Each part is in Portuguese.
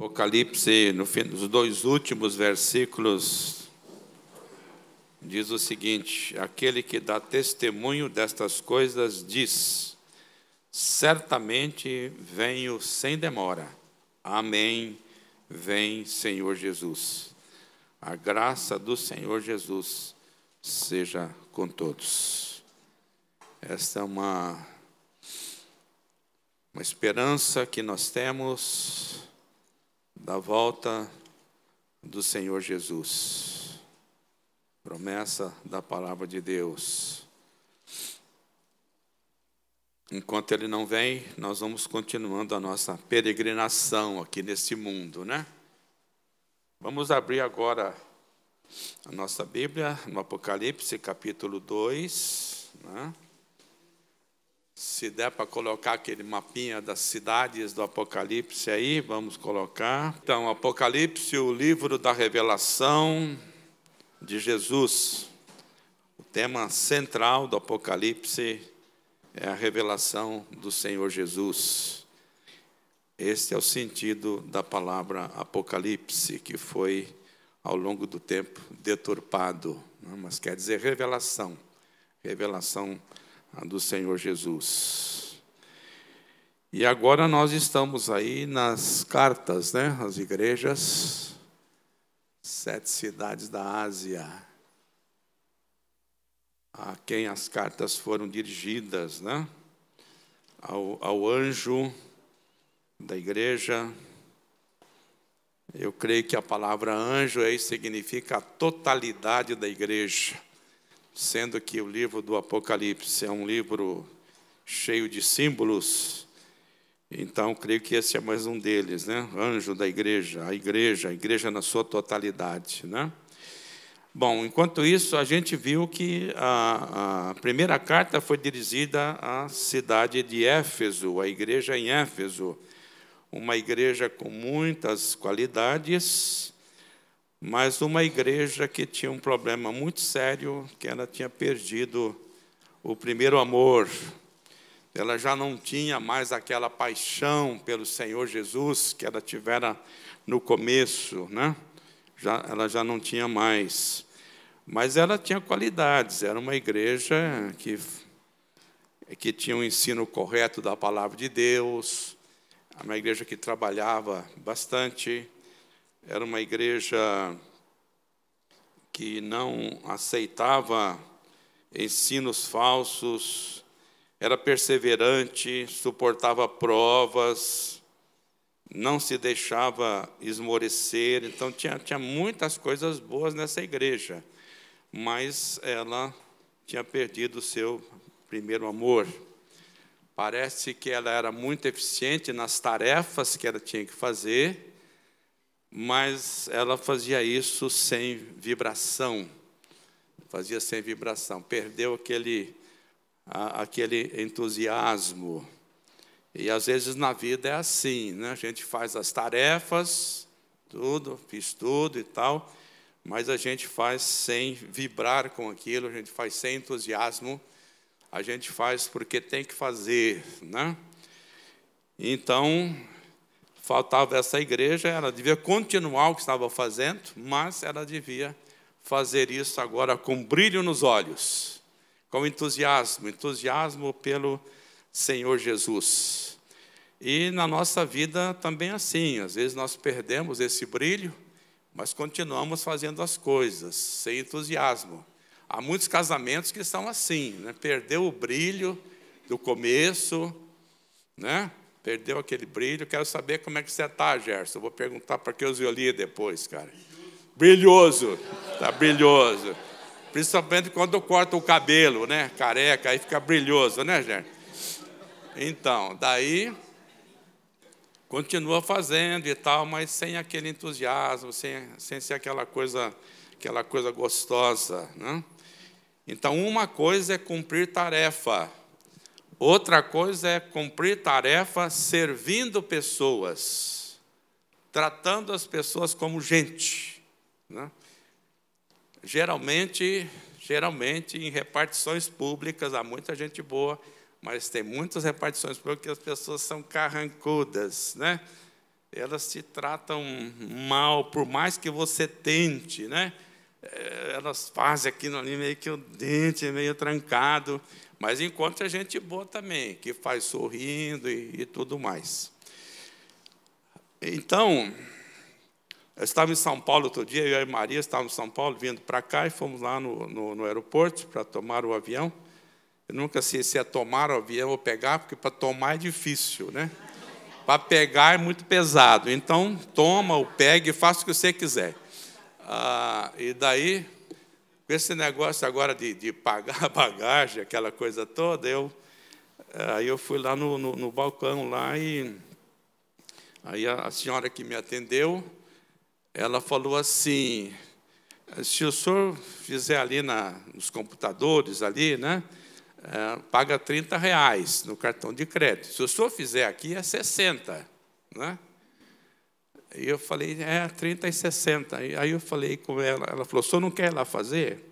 Apocalipse, nos dois últimos versículos, diz o seguinte: aquele que dá testemunho destas coisas diz: certamente venho sem demora. Amém. Vem, Senhor Jesus. A graça do Senhor Jesus seja com todos. Esta é uma esperança que nós temos da volta do Senhor Jesus. Promessa da palavra de Deus. Enquanto Ele não vem, nós vamos continuando a nossa peregrinação aqui nesse mundo, né? Vamos abrir agora a nossa Bíblia no Apocalipse, capítulo 2, né? Se der para colocar aquele mapinha das cidades do Apocalipse aí, vamos colocar. Então, Apocalipse, o livro da revelação de Jesus. O tema central do Apocalipse é a revelação do Senhor Jesus. Este é o sentido da palavra Apocalipse, que foi, ao longo do tempo, deturpado, né? Mas quer dizer revelação. Revelação do Senhor Jesus. E agora nós estamos aí nas cartas, né? As igrejas, 7 cidades da Ásia, a quem as cartas foram dirigidas, né? Ao anjo da igreja. Eu creio que a palavra anjo aí significa a totalidade da igreja, sendo que o livro do Apocalipse é um livro cheio de símbolos. Então, creio que esse é mais um deles, né? Anjo da igreja, a igreja na sua totalidade, né? Bom, enquanto isso, a gente viu que a primeira carta foi dirigida à cidade de Éfeso, a igreja em Éfeso, uma igreja com muitas qualidades, mas uma igreja que tinha um problema muito sério, que ela tinha perdido o primeiro amor. Ela já não tinha mais aquela paixão pelo Senhor Jesus que ela tivera no começo, né? Ela já não tinha mais. Mas ela tinha qualidades, era uma igreja que tinha um ensino correto da palavra de Deus, uma igreja que trabalhava bastante, era uma igreja que não aceitava ensinos falsos, era perseverante, suportava provas, não se deixava esmorecer. Então, tinha muitas coisas boas nessa igreja, mas ela tinha perdido o seu primeiro amor. Parece que ela era muito eficiente nas tarefas que ela tinha que fazer, mas ela fazia isso sem vibração. Fazia sem vibração. Perdeu aquele entusiasmo. E, às vezes, na vida é assim, né? A gente faz as tarefas, fiz tudo e tal, mas a gente faz sem vibrar com aquilo, a gente faz sem entusiasmo, a gente faz porque tem que fazer, né? Então, faltava essa igreja, ela devia continuar o que estava fazendo, mas ela devia fazer isso agora com brilho nos olhos, com entusiasmo pelo Senhor Jesus. E na nossa vida também é assim, às vezes nós perdemos esse brilho, mas continuamos fazendo as coisas sem entusiasmo. Há muitos casamentos que são assim, né? Perdeu o brilho do começo, né? Perdeu aquele brilho. Quero saber como é que você está, Gerson. Vou perguntar para que eu olhei depois, cara. Brilhoso, está brilhoso. Principalmente quando corta o cabelo, né? Careca, aí fica brilhoso, né, Gerson? Então, daí continua fazendo e tal, mas sem aquele entusiasmo, sem ser aquela coisa gostosa, né? Então, uma coisa é cumprir tarefa, outra coisa é cumprir tarefa servindo pessoas, tratando as pessoas como gente, né? Geralmente, em repartições públicas, há muita gente boa, mas tem muitas repartições públicas que as pessoas são carrancudas, né? elas te tratam mal, por mais que você tente, né? Elas fazem aquilo ali meio que o dente é meio trancado, mas encontra gente boa também, que faz sorrindo e tudo mais. Então, eu estava em São Paulo outro dia, eu e a Maria estávamos em São Paulo, vindo para cá, e fomos lá no aeroporto para tomar o avião. Eu nunca sei se é tomar o avião ou pegar, porque para tomar é difícil, né? Para pegar é muito pesado. Então, toma ou pegue, faça o que você quiser. E daí, com esse negócio agora de pagar a bagagem, aquela coisa toda, aí eu fui lá no balcão lá, e aí a senhora que me atendeu, ela falou assim: se o senhor fizer ali nos computadores, ali, né, paga R$30 no cartão de crédito. Se o senhor fizer aqui, é 60. Né? E eu falei, 30 e 60. Aí eu falei com ela falou, o senhor não quer ir lá fazer?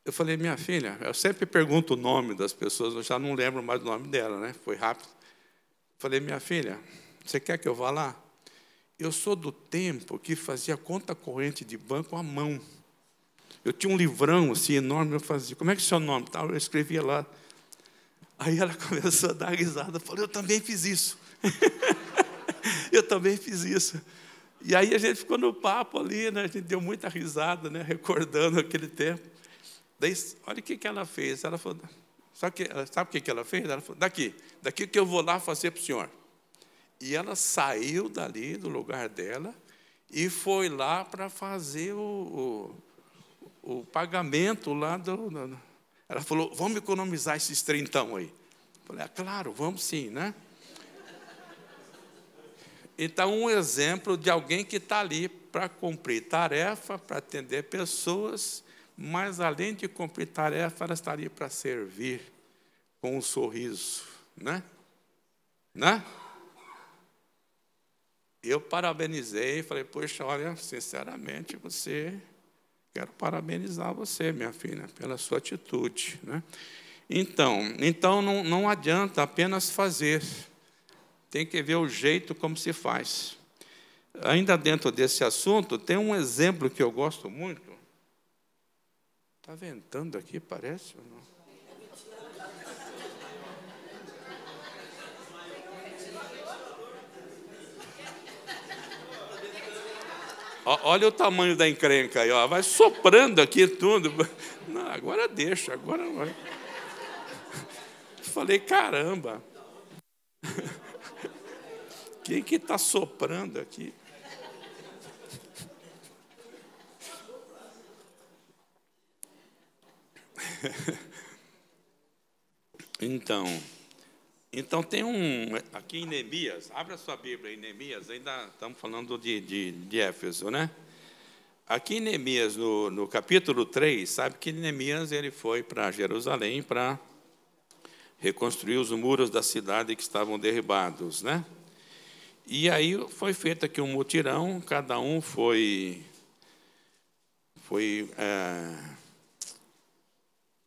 Eu falei, minha filha, eu sempre pergunto o nome das pessoas, eu já não lembro mais o nome dela, né? Foi rápido. Eu falei, minha filha, você quer que eu vá lá? Eu sou do tempo que fazia conta corrente de banco à mão. Eu tinha um livrão assim, enorme, eu fazia. Como é que é o seu nome? Eu escrevia lá. Aí ela começou a dar risada. Eu falei, eu também fiz isso. Eu também fiz isso. E aí a gente ficou no papo ali, né? A gente deu muita risada, né? Recordando aquele tempo. Daí, olha o que ela fez. Ela falou, sabe o que ela fez? Ela falou, daqui que eu vou lá fazer para o senhor. E ela saiu dali, do lugar dela, e foi lá para fazer o pagamento lá Ela falou, vamos economizar esses trintão aí. Eu falei, claro, vamos sim, né? Então, um exemplo de alguém que está ali para cumprir tarefa, para atender pessoas, mas, além de cumprir tarefa, ela está ali para servir com um sorriso, né? Né? Eu parabenizei, falei, poxa, olha, sinceramente, quero parabenizar você, minha filha, pela sua atitude. Né? Então não adianta apenas fazer, tem que ver o jeito como se faz. Ainda dentro desse assunto, tem um exemplo que eu gosto muito. Está ventando aqui, parece ou não? Olha o tamanho da encrenca aí, ó. Vai soprando aqui tudo. Não, agora deixa, agora vai. Falei, caramba. Quem que está soprando aqui? Então tem aqui em Neemias, abra sua Bíblia em Neemias, ainda estamos falando de Éfeso, né? Aqui em Neemias, no capítulo 3, sabe que Neemias ele foi para Jerusalém para reconstruir os muros da cidade que estavam derribados, né? E aí foi feito aqui um mutirão, cada um foi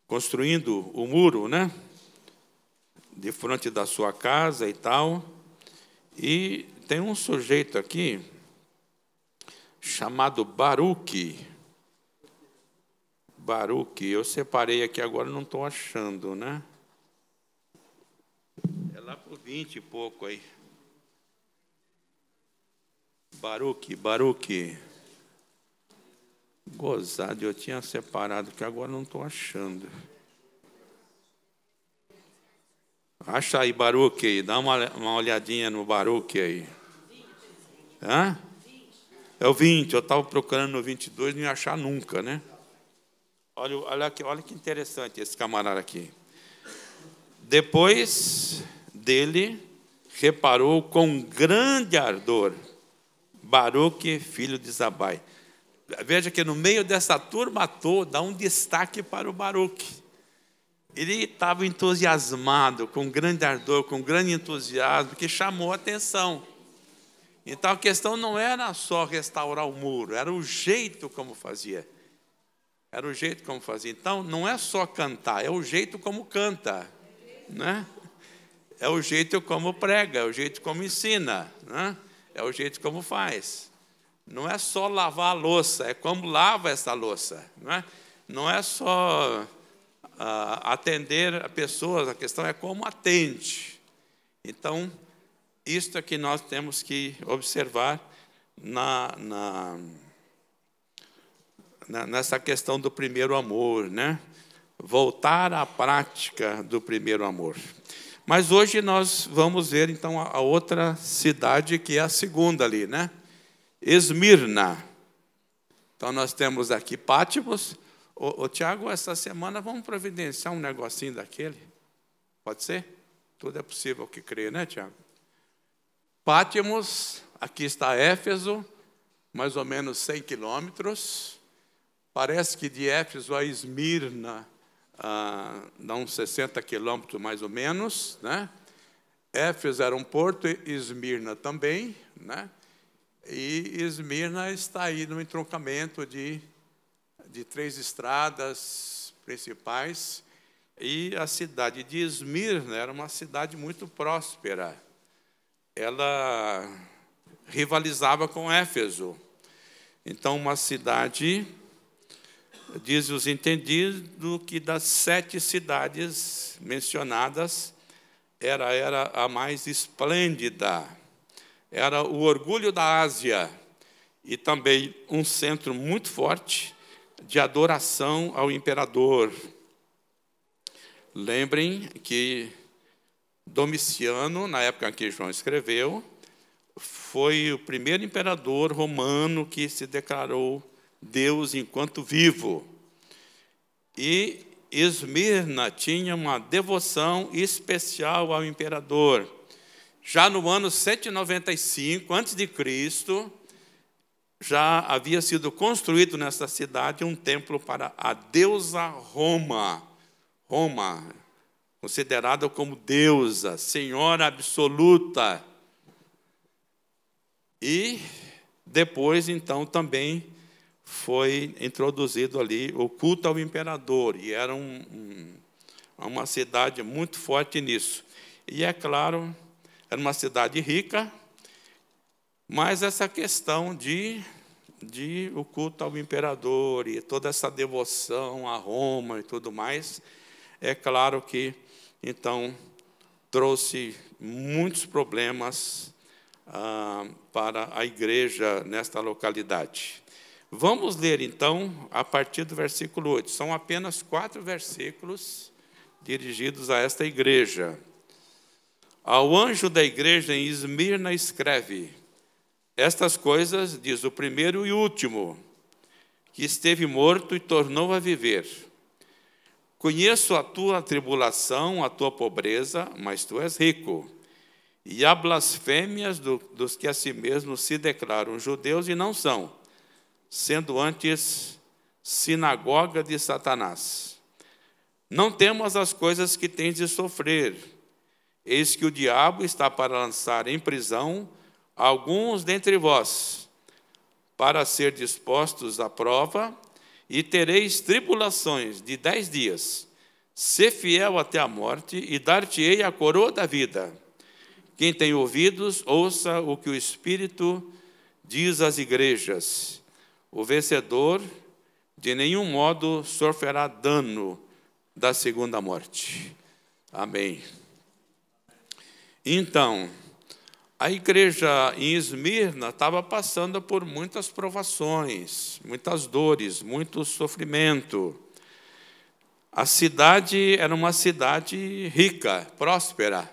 construindo o muro, né? De frente da sua casa e tal. E tem um sujeito aqui chamado Baruque. Baruque, eu separei aqui agora, não estou achando, né? É lá por 20 e pouco aí. Baruque. Gozado, eu tinha separado, que agora não estou achando. Acha aí, Baruque, aí. Dá uma olhadinha no Baruque aí. Hã? É o 20, eu estava procurando no 22, não ia achar nunca, né? Olha que interessante esse camarada aqui. Depois dele, reparou com grande ardor Baruque, filho de Zabai. Veja que no meio dessa turma toda, dá um destaque para o Baruque. Ele estava entusiasmado, com grande ardor, com grande entusiasmo, que chamou a atenção. Então, a questão não era só restaurar o muro, era o jeito como fazia. Era o jeito como fazia. Então, não é só cantar, é o jeito como canta. Né? É o jeito como prega, é o jeito como ensina. Né? é o jeito como faz. Não é só lavar a louça, é como lava essa louça. Não é só atender a pessoas, a questão é como atende. Então, isto é que nós temos que observar nessa questão do primeiro amor, né? Voltar à prática do primeiro amor. Mas hoje nós vamos ver, então, a outra cidade, que é a segunda ali, né? Esmirna. Então, nós temos aqui Pátimos. Tiago, essa semana vamos providenciar um negocinho daquele? Pode ser? Tudo é possível que crê, né, Tiago? Pátimos, aqui está Éfeso, mais ou menos 100 quilômetros. Parece que de Éfeso a Esmirna dá uns 60 quilômetros, mais ou menos, né? Éfeso era um porto, Esmirna também, né? E Esmirna está aí no entroncamento de 3 estradas principais. E a cidade de Esmirna era uma cidade muito próspera. Ela rivalizava com Éfeso. Então, uma cidade, diz os entendidos, que das 7 cidades mencionadas, era a mais esplêndida. Era o orgulho da Ásia e também um centro muito forte de adoração ao imperador. Lembrem que Domiciano, na época que João escreveu, foi o primeiro imperador romano que se declarou Deus enquanto vivo. E Esmirna tinha uma devoção especial ao imperador. Já no ano 195 a.C., já havia sido construído nessa cidade um templo para a deusa Roma. Roma, considerada como deusa, senhora absoluta. E depois, então, também foi introduzido ali o culto ao imperador. E era uma cidade muito forte nisso. E, é claro, era uma cidade rica, mas essa questão de o culto ao imperador e toda essa devoção a Roma e tudo mais, é claro que, então, trouxe muitos problemas para a igreja nesta localidade. Vamos ler, então, a partir do versículo 8. São apenas 4 versículos dirigidos a esta igreja. Ao anjo da igreja em Esmirna escreve: estas coisas diz o primeiro e último, que esteve morto e tornou a viver. Conheço a tua tribulação, a tua pobreza, mas tu és rico. E há blasfêmias dos que a si mesmos se declaram judeus e não são, sendo antes sinagoga de Satanás. Não temas as coisas que tens de sofrer. Eis que o diabo está para lançar em prisão alguns dentre vós, para ser dispostos à prova, e tereis tribulações de 10 dias. Sê fiel até a morte, e dar-te-ei a coroa da vida. Quem tem ouvidos, ouça o que o Espírito diz às igrejas. O vencedor, de nenhum modo, sofrerá dano da segunda morte. Amém. Então, a igreja em Esmirna estava passando por muitas provações, muitas dores, muito sofrimento. A cidade era uma cidade rica, próspera,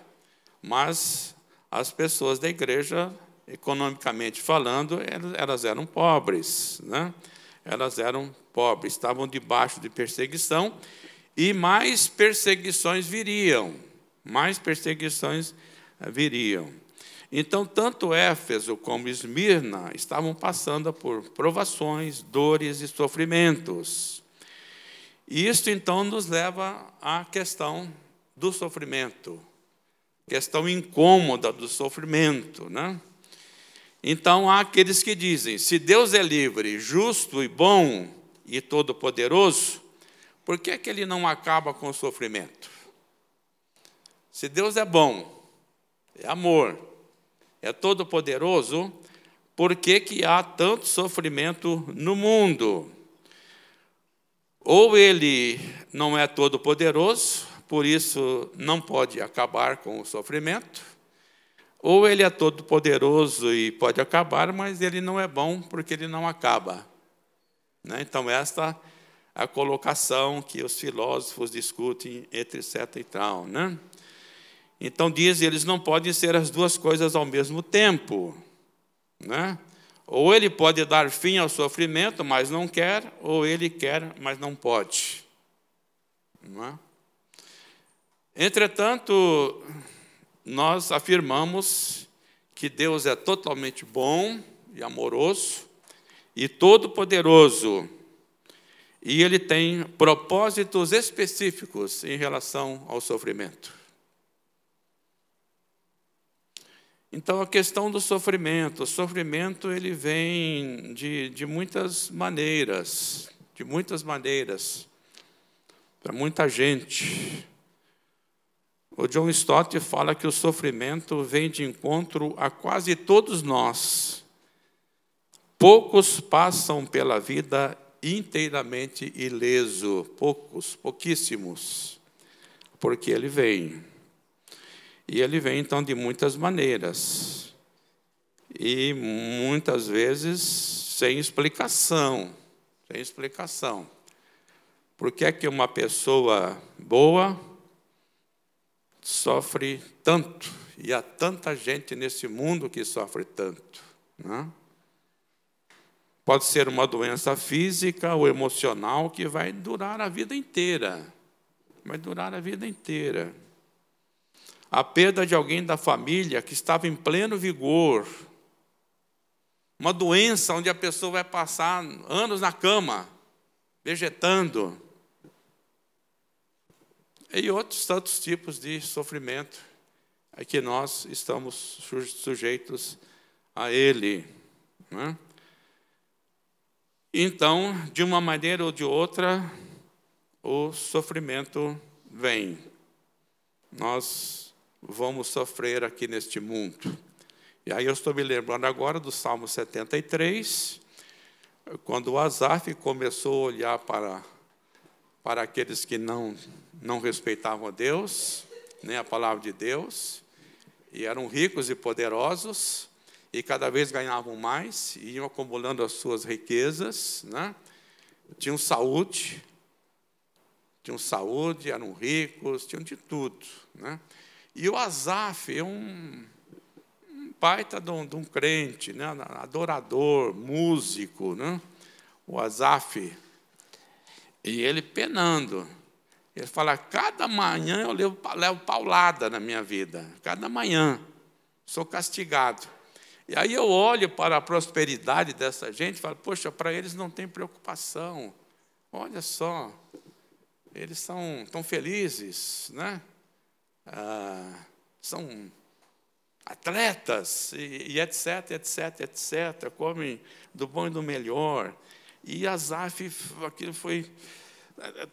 mas as pessoas da igreja, economicamente falando, elas eram pobres, né? Elas eram pobres, estavam debaixo de perseguição, e mais perseguições viriam, Então, tanto Éfeso como Esmirna estavam passando por provações, dores e sofrimentos. E isso, então, nos leva à questão do sofrimento, questão incômoda do sofrimento, né? Então, há aqueles que dizem, se Deus é livre, justo e bom e todo-poderoso, por que Ele não acaba com o sofrimento? Se Deus é bom, é amor, é todo-poderoso, por que que há tanto sofrimento no mundo? Ou ele não é todo-poderoso, por isso não pode acabar com o sofrimento, ou ele é todo-poderoso e pode acabar, mas ele não é bom porque ele não acaba. Então, esta é a colocação que os filósofos discutem entre etc. e tal. Então, dizem, eles não podem ser as duas coisas ao mesmo tempo. Ou ele pode dar fim ao sofrimento, mas não quer, ou ele quer, mas não pode. Entretanto, nós afirmamos que Deus é totalmente bom e amoroso e todo-poderoso, e Ele tem propósitos específicos em relação ao sofrimento. Então, a questão do sofrimento, o sofrimento ele vem de muitas maneiras, para muita gente. O John Stott fala que o sofrimento vem de encontro a quase todos nós. Poucos passam pela vida inteiramente ileso, pouquíssimos, porque ele vem. E ele vem, então, de muitas maneiras. E, muitas vezes, sem explicação. Por que é que uma pessoa boa sofre tanto? E há tanta gente nesse mundo que sofre tanto. Pode ser uma doença física ou emocional que vai durar a vida inteira. A perda de alguém da família que estava em pleno vigor. Uma doença onde a pessoa vai passar anos na cama, vegetando. E outros tantos tipos de sofrimento a que nós estamos sujeitos a ele. Então, de uma maneira ou de outra, o sofrimento vem. Nós vamos sofrer aqui neste mundo. E aí eu estou me lembrando agora do Salmo 73, quando o Asaf começou a olhar para aqueles que não respeitavam a Deus, nem a palavra de Deus, e eram ricos e poderosos, e cada vez ganhavam mais, e iam acumulando as suas riquezas, Tinham saúde, eram ricos, tinham de tudo. E o Asaf é um baita de um crente, adorador, músico, o Asaf. E ele penando. Ele fala, cada manhã eu levo paulada na minha vida. Cada manhã. Sou castigado. E aí eu olho para a prosperidade dessa gente e falo, poxa, para eles não tem preocupação. Olha só, eles são tão felizes, são atletas, e etc, comem do bom e do melhor. E Asaf, aquilo foi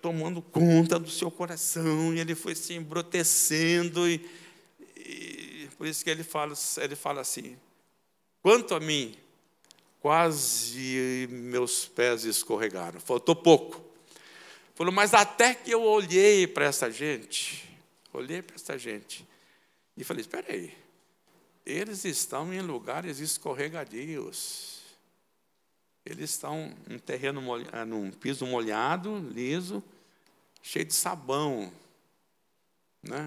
tomando conta do seu coração, e ele foi se embrutecendo, e por isso que ele fala assim, quanto a mim, quase meus pés escorregaram, faltou pouco. Falou, mas até que eu olhei para essa gente, e falei, espera aí, eles estão em lugares escorregadios, eles estão em terreno num piso molhado, liso, cheio de sabão,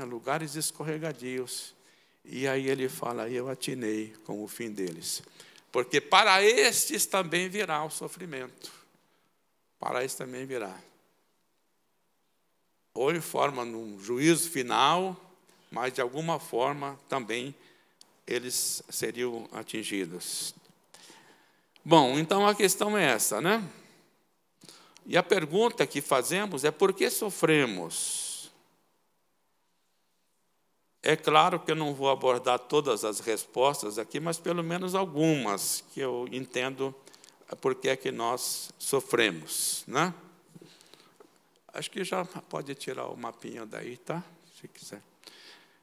lugares escorregadios. E aí ele fala, eu atinei com o fim deles. Porque para estes também virá o sofrimento. Para estes também virá. Ou em forma num juízo final, mas de alguma forma também eles seriam atingidos. Bom, então a questão é essa, E a pergunta que fazemos é por que sofremos? É claro que eu não vou abordar todas as respostas aqui, mas pelo menos algumas que eu entendo por que é que nós sofremos, Acho que já pode tirar o mapinha daí, tá? Se quiser.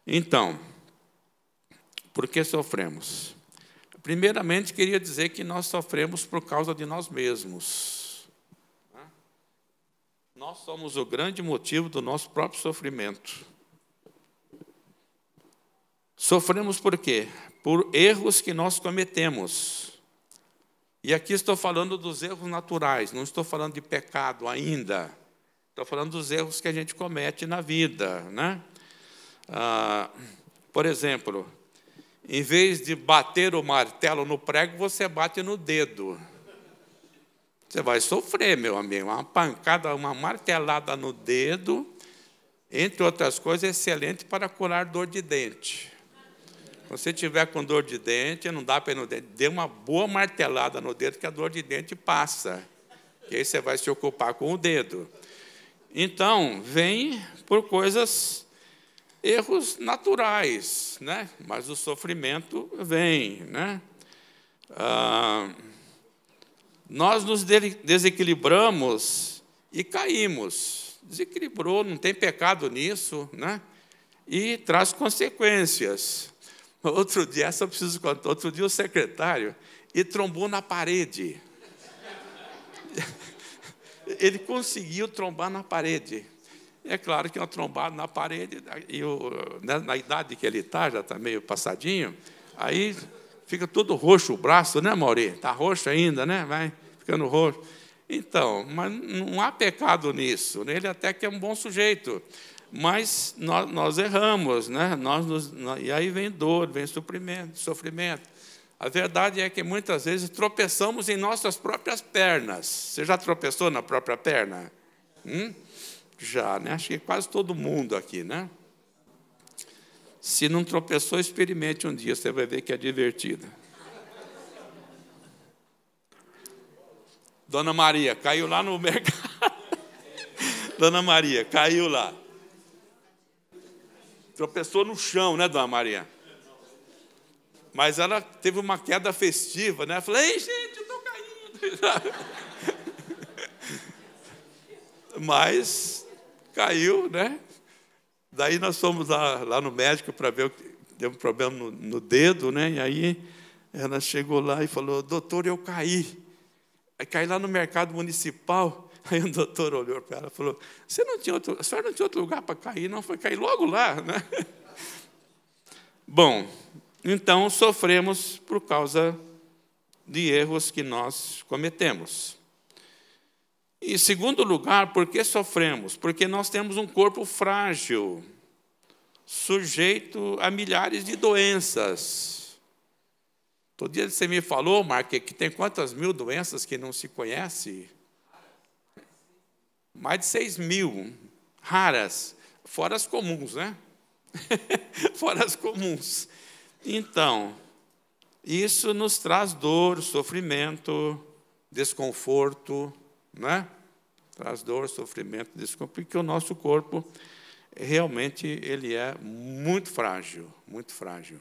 Então, Por que sofremos? Primeiramente, queria dizer que nós sofremos por causa de nós mesmos. Nós somos o grande motivo do nosso próprio sofrimento. Sofremos por quê? Por erros que nós cometemos. E aqui estou falando dos erros naturais, não estou falando de pecado ainda. Estou falando dos erros que a gente comete na vida, né? Por exemplo, em vez de bater o martelo no prego, você bate no dedo. Você vai sofrer, meu amigo. Uma pancada, uma martelada no dedo, entre outras coisas, é excelente para curar dor de dente. Se você tiver com dor de dente, não dá para ir no dente, dê uma boa martelada no dedo que a dor de dente passa. E aí você vai se ocupar com o dedo. Então, vem por coisas, erros naturais, né? Mas o sofrimento vem, né? Nós nos desequilibramos e caímos. Desequilibrou, não tem pecado nisso, né? E traz consequências. Outro dia, essa eu preciso contar. Outro dia, o secretário trombou na parede. Ele conseguiu trombar na parede. É claro que uma trombada na parede, na idade que ele está, já está meio passadinho, aí fica todo roxo o braço, né, Mauri? Está roxo ainda, né? Vai ficando roxo. Então, mas não há pecado nisso. Ele até que é um bom sujeito. Mas nós erramos, né? E aí vem dor, vem sofrimento. A verdade é que muitas vezes tropeçamos em nossas próprias pernas. Você já tropeçou na própria perna? Já, né? Acho que quase todo mundo aqui, né? Se não tropeçou, experimente um dia, você vai ver que é divertido. Dona Maria caiu lá no mercado. Dona Maria caiu lá. Tropeçou no chão, né, Dona Maria? Mas ela teve uma queda festiva, né? Eu falei, ei, gente, eu estou caindo. Mas caiu, né? Daí nós fomos lá no médico para ver que deu um problema no dedo, né? E aí ela chegou lá e falou, doutor, eu caí. Aí caí lá no mercado municipal. Aí o doutor olhou para ela e falou, a senhora não tinha outro lugar para cair, não? Foi cair logo lá, né? Bom, então sofremos por causa de erros que nós cometemos. E, em segundo lugar, por que sofremos? Porque nós temos um corpo frágil, sujeito a milhares de doenças. Todo dia você me falou, Mark, que tem quantas mil doenças que não se conhece? Mais de 6.000, raras, fora as comuns, né? Fora as comuns. Então, isso nos traz dor, sofrimento, desconforto, né? Traz dor, sofrimento, desconforto, porque o nosso corpo realmente ele é muito frágil, muito frágil.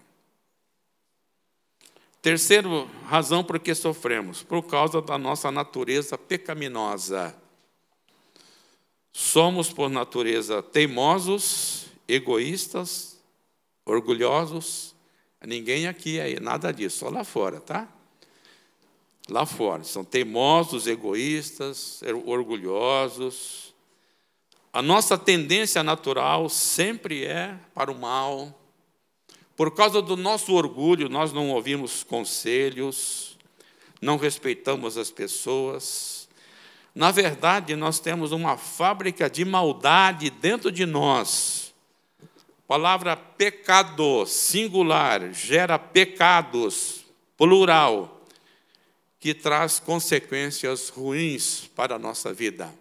Terceira razão por que sofremos, por causa da nossa natureza pecaminosa. Somos, por natureza, teimosos, egoístas, orgulhosos. Ninguém aqui é nada disso, só lá fora, tá? Lá fora, são teimosos, egoístas, orgulhosos. A nossa tendência natural sempre é para o mal. Por causa do nosso orgulho, nós não ouvimos conselhos, não respeitamos as pessoas. Na verdade, nós temos uma fábrica de maldade dentro de nós. A palavra pecado, singular, gera pecados, plural, que traz consequências ruins para a nossa vida.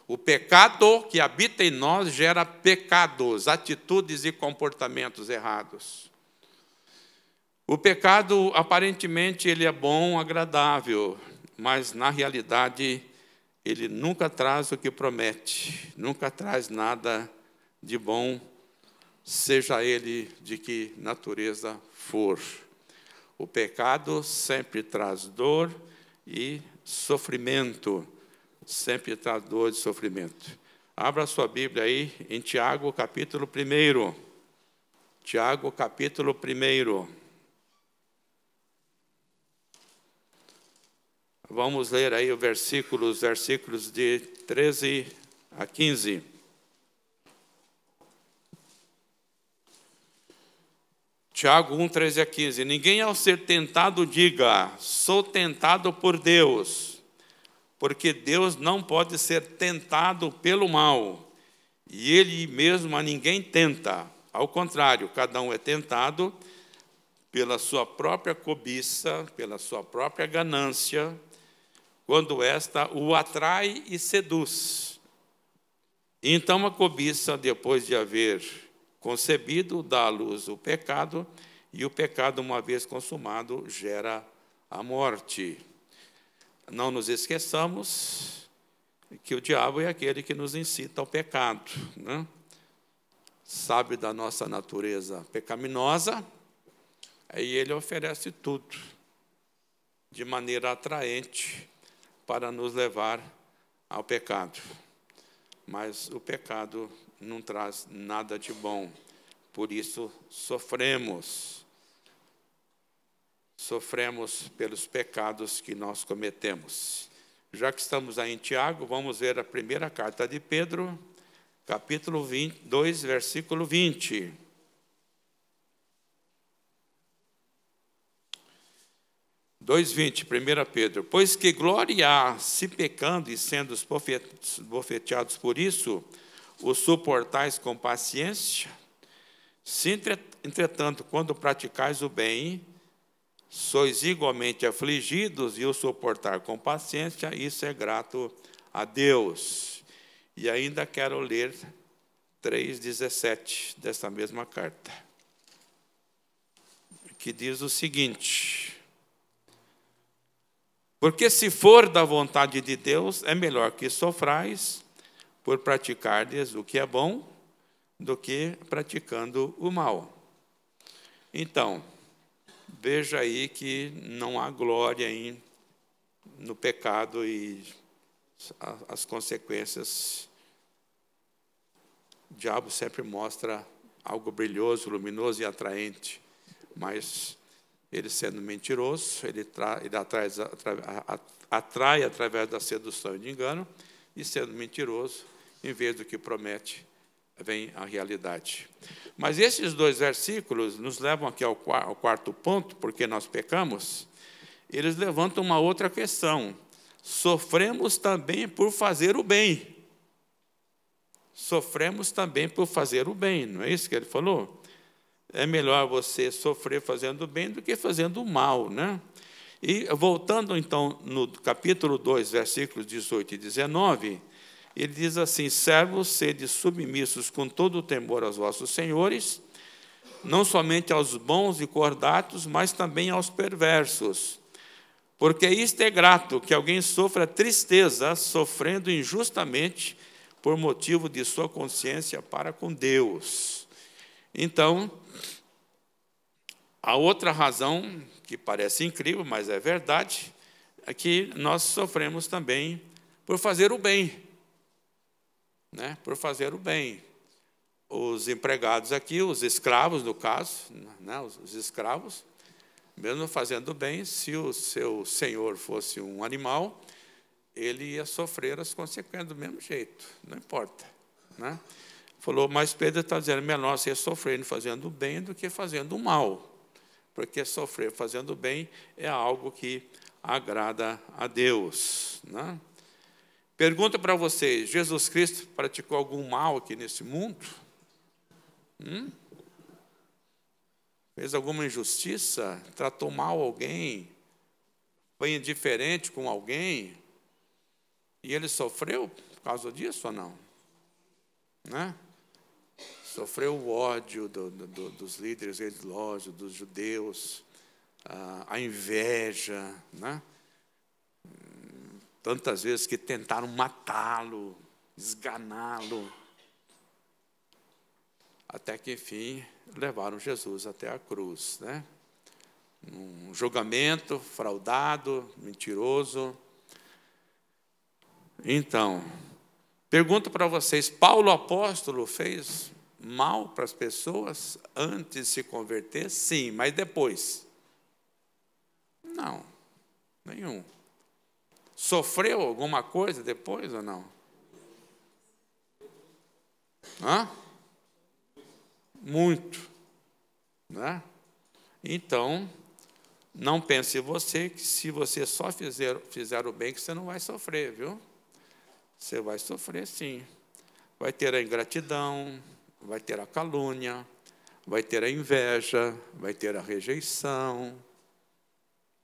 O pecado que habita em nós gera pecados, atitudes e comportamentos errados. O pecado, aparentemente, ele é bom, agradável, mas, na realidade, ele nunca traz o que promete, nunca traz nada de bom, seja ele de que natureza for. O pecado sempre traz dor e sofrimento, sempre traz dor e sofrimento. Abra sua Bíblia aí em Tiago, capítulo 1. Tiago, capítulo 1. Vamos ler aí os versículos de 13 a 15. Tiago 1, 13 a 15. Ninguém ao ser tentado diga, sou tentado por Deus, porque Deus não pode ser tentado pelo mal, e Ele mesmo a ninguém tenta. Ao contrário, cada um é tentado pela sua própria cobiça, pela sua própria ganância, quando esta o atrai e seduz. Então a cobiça, depois de haver concebido, dá à luz o pecado, e o pecado, uma vez consumado, gera a morte. Não nos esqueçamos que o diabo é aquele que nos incita ao pecado, né? Sabe da nossa natureza pecaminosa, aí ele oferece tudo de maneira atraente para nos levar ao pecado. Mas o pecado não traz nada de bom, por isso sofremos. Sofremos pelos pecados que nós cometemos. Já que estamos aí em Tiago, vamos ver a primeira carta de Pedro, capítulo 2, versículo 20. 2:20, 1 Pedro. Pois que glória há, se pecando e sendo bofeteados por isso, o suportais com paciência? Se, entretanto, quando praticais o bem, sois igualmente afligidos e o suportar com paciência, isso é grato a Deus. E ainda quero ler 3:17 dessa mesma carta, que diz o seguinte: porque se for da vontade de Deus, é melhor que sofrais por praticardes o que é bom, do que praticando o mal. Então, veja aí que não há glória no pecado e as consequências. O diabo sempre mostra algo brilhoso, luminoso e atraente, mas ele sendo mentiroso, ele atrai através da sedução e de engano, e sendo mentiroso, em vez do que promete, vem a realidade. Mas esses dois versículos nos levam aqui ao quarto ponto, porque nós pecamos. Eles levantam uma outra questão. Sofremos também por fazer o bem. Sofremos também por fazer o bem, não é isso que ele falou? É melhor você sofrer fazendo o bem do que fazendo o mal, né? E voltando então no capítulo 2, versículos 18 e 19, ele diz assim: servos, sede submissos com todo o temor aos vossos senhores, não somente aos bons e cordatos, mas também aos perversos. Porque isto é grato, que alguém sofra tristeza, sofrendo injustamente, por motivo de sua consciência para com Deus. Então, a outra razão, que parece incrível, mas é verdade, é que nós sofremos também por fazer o bem. Né? Por fazer o bem. Os empregados aqui, os escravos, no caso, né? Os escravos, mesmo fazendo o bem, se o seu senhor fosse um animal, ele ia sofrer as consequências do mesmo jeito, não importa. Né? Falou, mas Pedro está dizendo, melhor você sofrer fazendo o bem do que fazendo o mal. Porque sofrer fazendo o bem é algo que agrada a Deus. Né? Pergunta para vocês, Jesus Cristo praticou algum mal aqui nesse mundo? Fez alguma injustiça? Tratou mal alguém? Foi indiferente com alguém? E ele sofreu por causa disso ou não? Né? Sofreu o ódio dos líderes religiosos, dos judeus, a inveja, né? Tantas vezes que tentaram matá-lo, esganá-lo, até que, enfim, levaram Jesus até a cruz, né? Um julgamento fraudado, mentiroso. Então, pergunto para vocês, Paulo apóstolo fez mal para as pessoas antes de se converter? Sim, mas depois? Não, nenhum. Sofreu alguma coisa depois ou não? Hã? Muito, né? Então, não pense você que se você só fizer o bem, que você não vai sofrer, viu? Você vai sofrer sim. Vai ter a ingratidão, vai ter a calúnia, vai ter a inveja, vai ter a rejeição,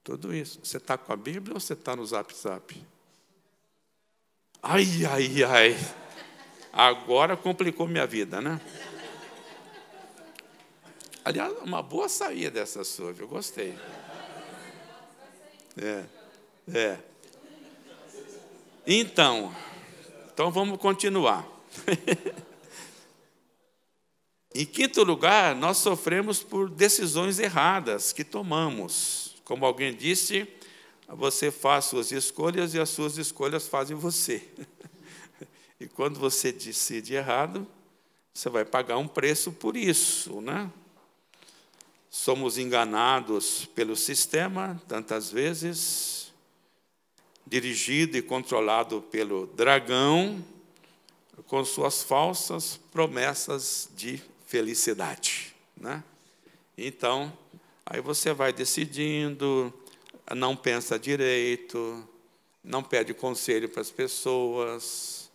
tudo isso. Você está com a Bíblia ou você está no Zap Zap? Ai, ai, ai. Agora complicou minha vida, né? Aliás, uma boa saída dessa sua, eu gostei. É. Então vamos continuar. Em quinto lugar, nós sofremos por decisões erradas que tomamos. Como alguém disse, você faz suas escolhas e as suas escolhas fazem você. E quando você decide errado, você vai pagar um preço por isso, né? Somos enganados pelo sistema, tantas vezes, dirigido e controlado pelo dragão, com suas falsas promessas de felicidade, né? Então, aí você vai decidindo, não pensa direito, não pede conselho para as pessoas,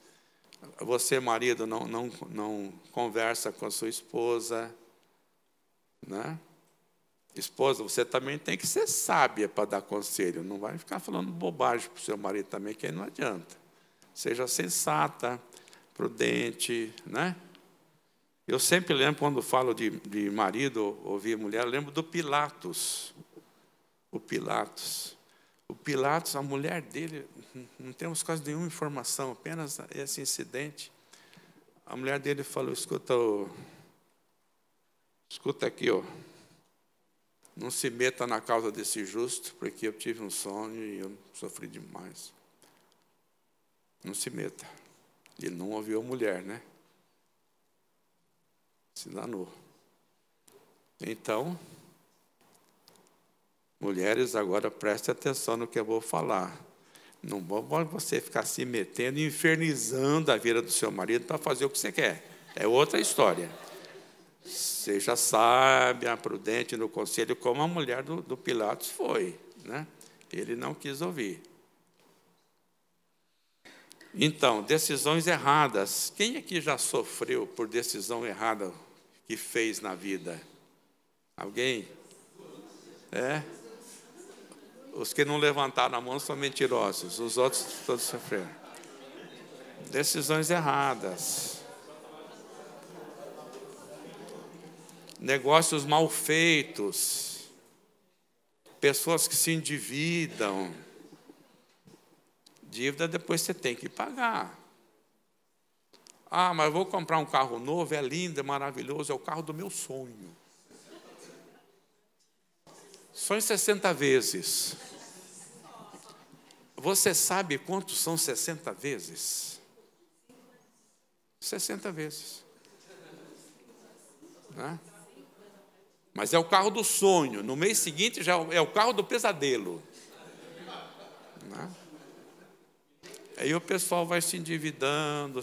você, marido, não conversa com a sua esposa, né? Esposa, você também tem que ser sábia para dar conselho, não vai ficar falando bobagem para o seu marido também, que aí não adianta. Seja sensata, prudente, né? Eu sempre lembro, quando falo de marido ou de mulher, eu lembro do Pilatos. O Pilatos, a mulher dele, não temos quase nenhuma informação, apenas esse incidente. A mulher dele falou, escuta aqui, ó. Não se meta na causa desse justo, porque eu tive um sonho e eu sofri demais. Não se meta. Ele não ouviu a mulher, né? Se danou. Então, mulheres, agora prestem atenção no que eu vou falar. Não pode você ficar se metendo e infernizando a vida do seu marido para fazer o que você quer. É outra história. Seja sábia, prudente no conselho, como a mulher do Pilatos foi, né? Ele não quis ouvir. Então, decisões erradas. Quem aqui já sofreu por decisão errada que fez na vida? Alguém? É? Os que não levantaram a mão são mentirosos, os outros todos sofreram. Decisões erradas. Negócios mal feitos. Pessoas que se endividam. Dívida depois você tem que pagar. Ah, mas eu vou comprar um carro novo, é lindo, é maravilhoso, é o carro do meu sonho. Só em 60 vezes. Você sabe quantos são 60 vezes? 60 vezes. Né? Mas é o carro do sonho. No mês seguinte já é o carro do pesadelo. Né? Aí o pessoal vai se endividando.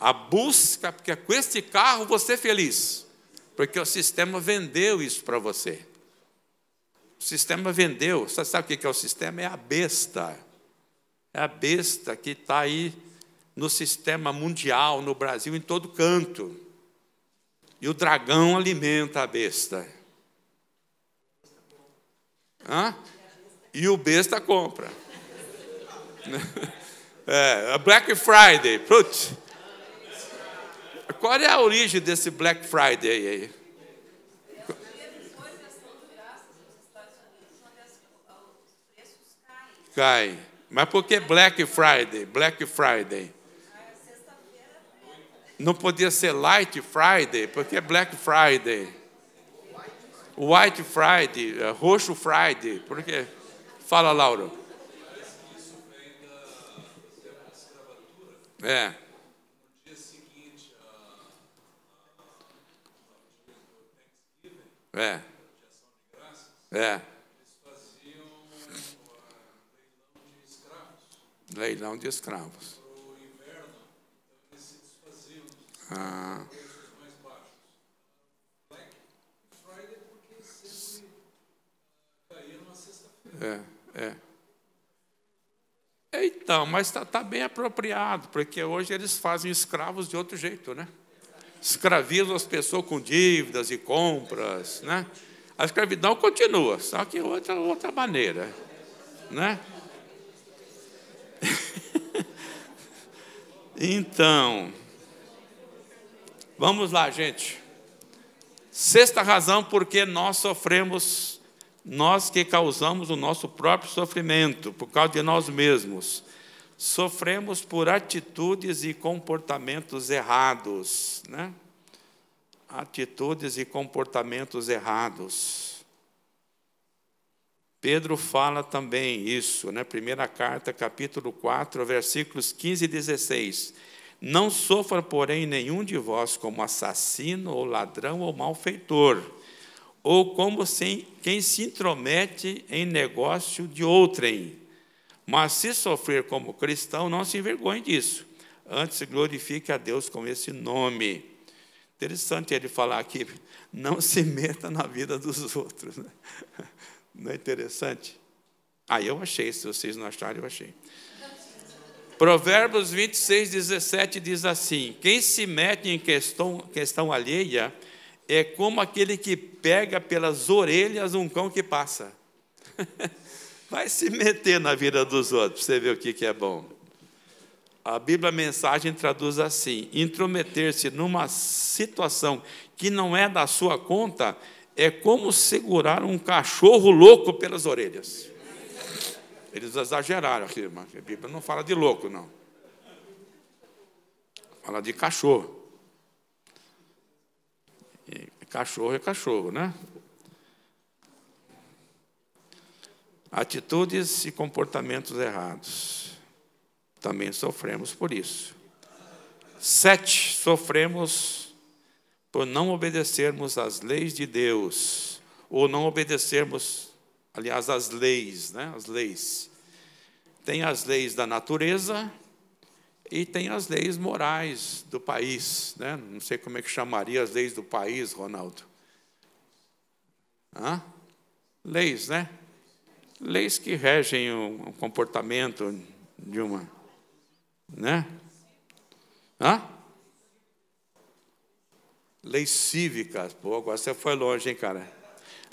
A busca, porque com esse carro você é feliz. Porque o sistema vendeu isso para você. O sistema vendeu. Você sabe o que é o sistema? É a besta. É a besta que está aí no sistema mundial, no Brasil, em todo canto. E o dragão alimenta a besta. Hã? E o besta compra. É, Black Friday. Putz. Qual é a origem desse Black Friday aí? Cai. Mas por que Black Friday? Black Friday. Não podia ser Light Friday, porque é Black Friday. White Friday, Roxo Friday. Por quê? Fala, Lauro. É. É. Leilão de escravos. Ah. Então, mas está bem apropriado, porque hoje eles fazem escravos de outro jeito, né? Escravizam as pessoas com dívidas e compras, né? A escravidão continua, só que outra maneira, né? Então, vamos lá, gente. Sexta razão porque nós sofremos, nós que causamos o nosso próprio sofrimento, por causa de nós mesmos. Sofremos por atitudes e comportamentos errados, né? Atitudes e comportamentos errados. Pedro fala também isso, né? Primeira carta, capítulo 4, versículos 15 e 16. Não sofra, porém, nenhum de vós como assassino, ou ladrão, ou malfeitor, ou como quem se intromete em negócio de outrem. Mas se sofrer como cristão, não se envergonhe disso. Antes glorifique a Deus com esse nome. Interessante ele falar aqui, não se meta na vida dos outros. Né? Não é interessante? Eu achei, se vocês não acharam, eu achei. Provérbios 26, 17 diz assim: quem se mete em questão alheia é como aquele que pega pelas orelhas um cão que passa. Vai se meter na vida dos outros, para você ver o que é bom. A Bíblia Mensagem traduz assim: intrometer-se numa situação que não é da sua conta é como segurar um cachorro louco pelas orelhas. Eles exageraram aqui, irmão. A Bíblia não fala de louco, não. Fala de cachorro. E cachorro é cachorro, né? Atitudes e comportamentos errados. Também sofremos por isso. 7, sofremos por não obedecermos às leis de Deus, ou não obedecermos, aliás, às leis, né? As leis. Tem as leis da natureza e tem as leis morais do país, né? Não sei como é que chamaria as leis do país, Ronaldo. Leis, né? Leis que regem o comportamento de uma, né? Leis cívicas. Pô, agora você foi longe, hein, cara?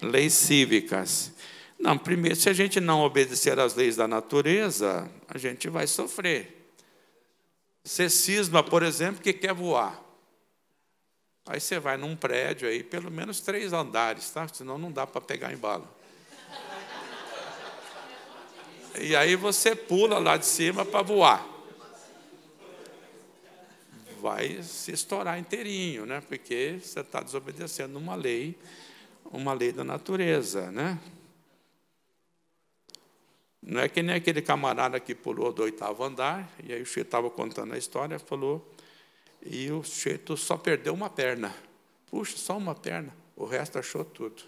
Leis cívicas. Não, primeiro, se a gente não obedecer às leis da natureza, a gente vai sofrer. Você cisma, por exemplo, que quer voar. Aí você vai num prédio aí, pelo menos 3 andares, tá? Senão não dá para pegar embalo. E aí você pula lá de cima para voar. Vai se estourar inteirinho, né? Porque você está desobedecendo uma lei da natureza, né? Não é que nem aquele camarada que pulou do 8º andar, e aí o Cheto estava contando a história, falou, e o Cheto só perdeu uma perna. Puxa, só uma perna, o resto achou tudo.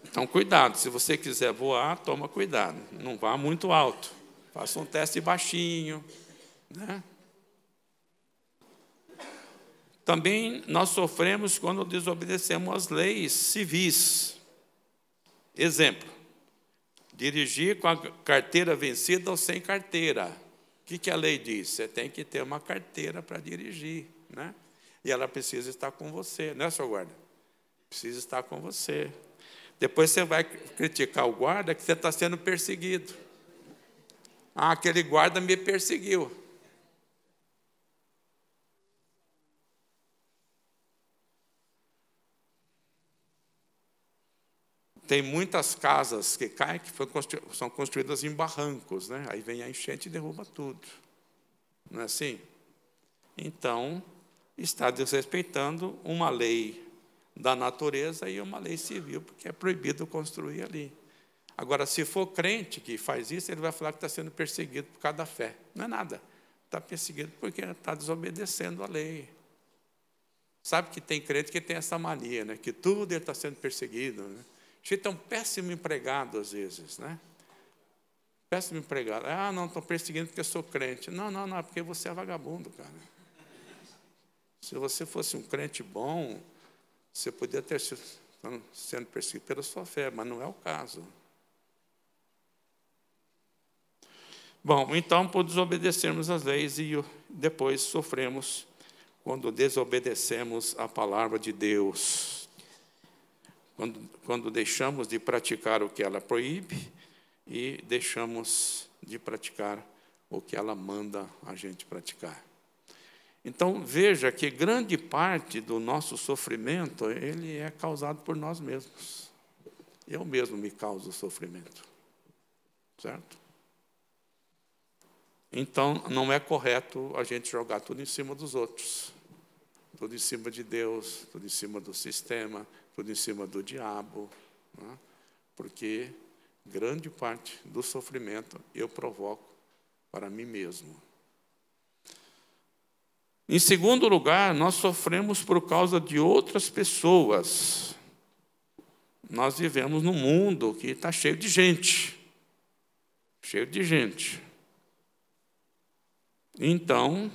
Então, cuidado, se você quiser voar, toma cuidado, não vá muito alto, faça um teste baixinho, né? Também nós sofremos quando desobedecemos às leis civis. Exemplo, dirigir com a carteira vencida ou sem carteira. O que a lei diz? Você tem que ter uma carteira para dirigir, né? E ela precisa estar com você, né, seu guarda? Precisa estar com você. Depois você vai criticar o guarda que você está sendo perseguido. Aquele guarda me perseguiu. Tem muitas casas que caem, que são construídas em barrancos, né? Aí vem a enchente e derruba tudo. Não é assim? Então, está desrespeitando uma lei da natureza e uma lei civil, porque é proibido construir ali. Agora, se for crente que faz isso, ele vai falar que está sendo perseguido por causa da fé. Não é nada. Está perseguido porque está desobedecendo a lei. Sabe que tem crente que tem essa mania, né? Que tudo ele está sendo perseguido, né? A gente é um péssimo empregado, às vezes, né? Péssimo empregado. Ah, não, estou perseguindo porque eu sou crente. Não, não, não, é porque você é vagabundo, cara. Se você fosse um crente bom, você podia ter sido sendo perseguido pela sua fé, mas não é o caso. Bom, então, por desobedecermos as leis e depois sofremos quando desobedecemos a palavra de Deus. Quando deixamos de praticar o que ela proíbe e deixamos de praticar o que ela manda a gente praticar. Então, veja que grande parte do nosso sofrimento, ele é causado por nós mesmos. Eu mesmo me causo sofrimento. Certo? Então, não é correto a gente jogar tudo em cima dos outros. Tudo em cima de Deus, tudo em cima do sistema, tudo em cima do diabo. Né? Porque grande parte do sofrimento eu provoco para mim mesmo. Em segundo lugar, nós sofremos por causa de outras pessoas. Nós vivemos num mundo que está cheio de gente. Cheio de gente. Então,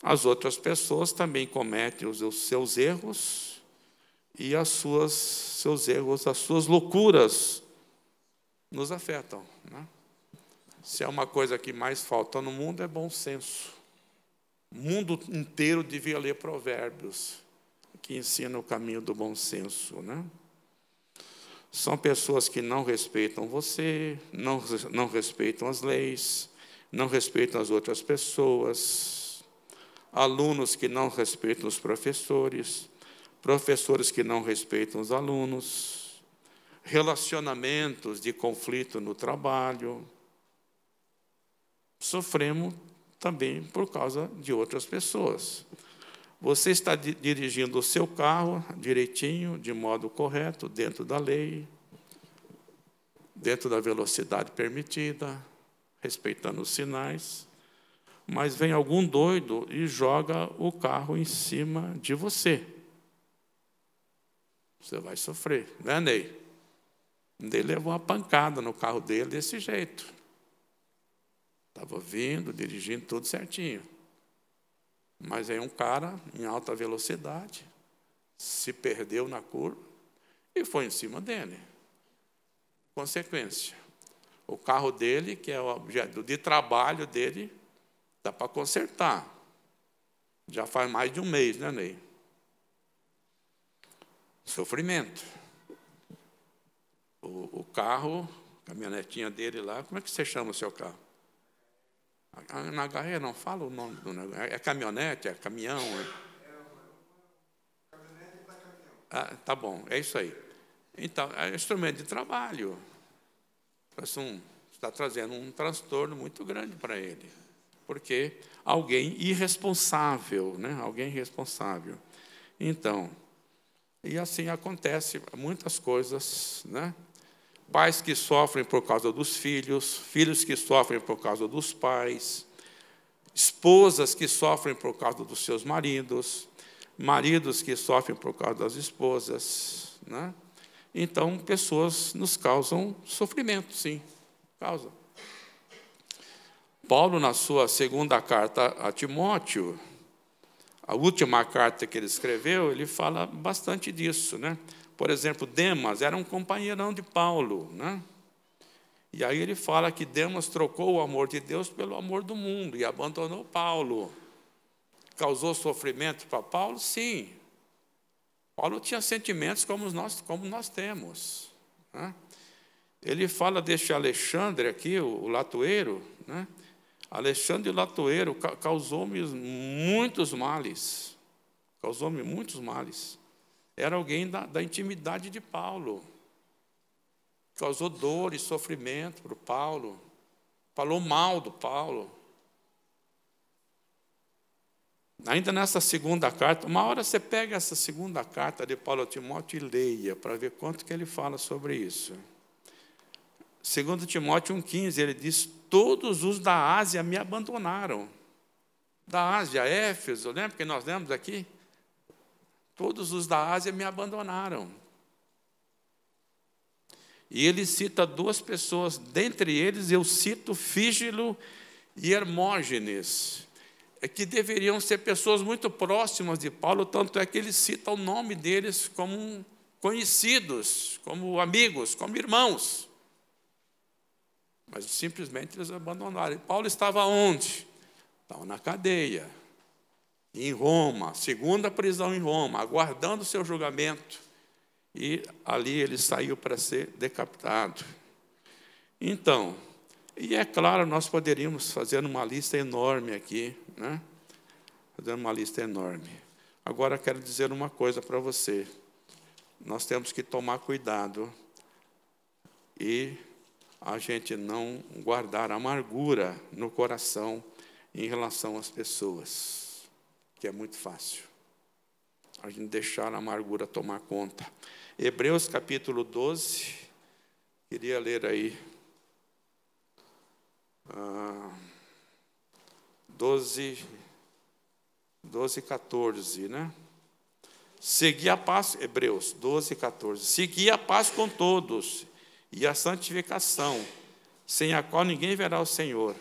as outras pessoas também cometem os seus erros e seus erros, as suas loucuras nos afetam. Né? Se é uma coisa que mais falta no mundo, é bom senso. O mundo inteiro devia ler Provérbios, que ensina o caminho do bom senso. Né? São pessoas que não respeitam você, não respeitam as leis, não respeitam as outras pessoas, alunos que não respeitam os professores, professores que não respeitam os alunos, relacionamentos de conflito no trabalho. Sofremos também por causa de outras pessoas. Você está dirigindo o seu carro direitinho, de modo correto, dentro da lei, dentro da velocidade permitida, respeitando os sinais, mas vem algum doido e joga o carro em cima de você. Você vai sofrer, né, Ney? Ney levou uma pancada no carro dele desse jeito. Estava vindo, dirigindo tudo certinho. Mas aí um cara em alta velocidade se perdeu na curva e foi em cima dele. Consequência, o carro dele, que é o objeto de trabalho dele, dá para consertar. Já faz mais de um mês, né, Ney? Sofrimento. O carro, a caminhonetinha dele lá, como é que você chama o seu carro? Na HE não fala o nome do negócio. É caminhonete, é caminhão? Ah, tá bom, é isso aí. Então, é instrumento de trabalho. Está trazendo um transtorno muito grande para ele. Porque alguém irresponsável, né? Alguém irresponsável. Então, e assim acontece muitas coisas, né? Pais que sofrem por causa dos filhos, filhos que sofrem por causa dos pais, esposas que sofrem por causa dos seus maridos, maridos que sofrem por causa das esposas. Né? Então, pessoas nos causam sofrimento, sim, causam. Paulo, na sua segunda carta a Timóteo, a última carta que ele escreveu, ele fala bastante disso, né? Por exemplo, Demas era um companheirão de Paulo, né? E aí ele fala que Demas trocou o amor de Deus pelo amor do mundo e abandonou Paulo. Causou sofrimento para Paulo? Sim. Paulo tinha sentimentos como nós temos. Né? Ele fala deste Alexandre aqui, o latoeiro, né? Alexandre o latoeiro causou-me muitos males. Causou-me muitos males. Era alguém da intimidade de Paulo. Causou dor e sofrimento para o Paulo. Falou mal do Paulo. Ainda nessa segunda carta, uma hora você pega essa segunda carta de Paulo a Timóteo e leia, para ver quanto que ele fala sobre isso. 2 Timóteo 1,15, ele diz, todos os da Ásia me abandonaram. Da Ásia, Éfeso, lembra que nós lemos aqui? Todos os da Ásia me abandonaram. E ele cita duas pessoas, dentre eles eu cito Fígelo e Hermógenes, que deveriam ser pessoas muito próximas de Paulo, tanto é que ele cita o nome deles como conhecidos, como amigos, como irmãos. Mas simplesmente eles abandonaram. E Paulo estava onde? Estava na cadeia, em Roma, segunda prisão em Roma, aguardando o seu julgamento. E ali ele saiu para ser decapitado. Então, e é claro, nós poderíamos fazer uma lista enorme aqui, né? Fazer uma lista enorme. Agora, quero dizer uma coisa para você. Nós temos que tomar cuidado e a gente não guardar amargura no coração em relação às pessoas, que é muito fácil. A gente deixar a amargura tomar conta. Hebreus capítulo 12, queria ler aí, 12, 14, né? Segui a paz, Hebreus 12, 14. Segui a paz com todos e a santificação, sem a qual ninguém verá o Senhor,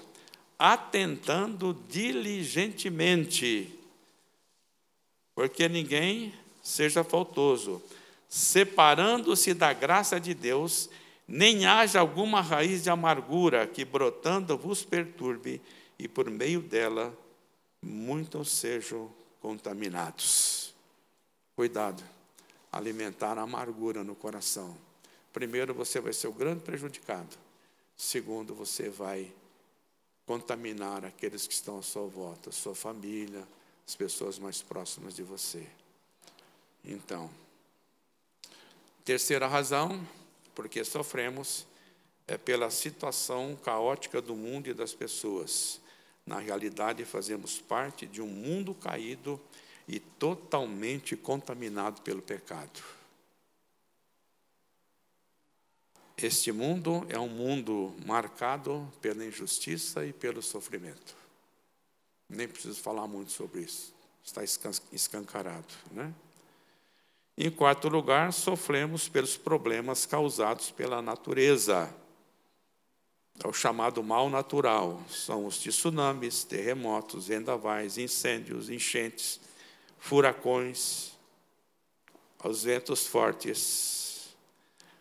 atentando diligentemente, porque ninguém seja faltoso, separando-se da graça de Deus, nem haja alguma raiz de amargura que brotando vos perturbe, e por meio dela muitos sejam contaminados. Cuidado, alimentar a amargura no coração. Primeiro, você vai ser o grande prejudicado. Segundo, você vai contaminar aqueles que estão à sua volta, a sua família, as pessoas mais próximas de você. Então, terceira razão, porque sofremos, é pela situação caótica do mundo e das pessoas. Na realidade, fazemos parte de um mundo caído e totalmente contaminado pelo pecado. Este mundo é um mundo marcado pela injustiça e pelo sofrimento. Nem preciso falar muito sobre isso, está escancarado, né? Em quarto lugar, sofremos pelos problemas causados pela natureza. É o chamado mal natural. São os tsunamis, terremotos, vendavais, incêndios, enchentes, furacões, os ventos fortes.